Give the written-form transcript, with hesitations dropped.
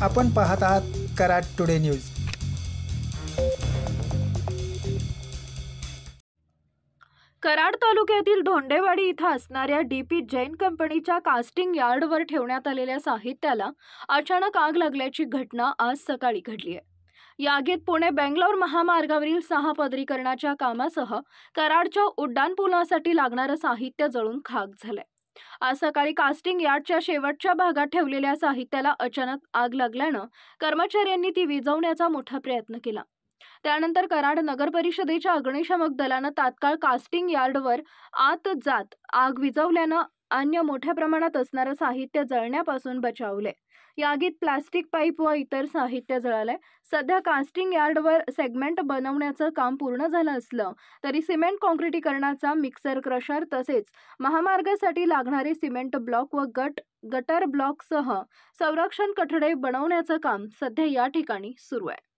आपण पाहत आहात कराड टुडे न्यूज। कराड तालुक्यातील धोंडेवाडी इथं असणाऱ्या डीपी जैन कंपनीच्या कास्टिंग यार्डवर ठेवण्यात आलेल्या साहित्याला अचानक आग लागल्याची घटना आज सकाळी घडली आहे। या आगीत पुणे बेंगलोर महामार्गावरील 6 पदरीकरणाच्या कामासह कराडच्या उड्डाणपुलासाठी लागणारं साहित्य जळून खाक झालंय। आज सकाळी कास्टिंग यार्डच्या शेवटच्या भागात ठेवलेल्या साहित्याला अचानक आग लागल्यानं कर्मचाऱ्यांनी ती विझवण्याचा मोठा प्रयत्न केला। त्यानंतर कराड नगर परिषदेच्या अग्निशमक दलानं तात्काळ कास्टिंग यार्डवर आत जात आग विझवल्यानं अन्य मोठ्या प्रमाणात असणारं साहित्य जळण्यापासून बचावले। या आगीत प्लास्टिक पाईप व इतर साहित्य जळालंय। सध्या कास्टिंग यार्डवर सेगमेंट बनवण्याचं काम पूर्ण झालं असलं तरी सिमेंट काँक्रिटीकरणाचा मिक्सर क्रशर तसेच महामार्गासाठी लागणारे सिमेंट ब्लॉक व गटर ब्लॉकसह संरक्षण कठडे बनवण्याचं काम सध्या या ठिकाणी सुरू आहे।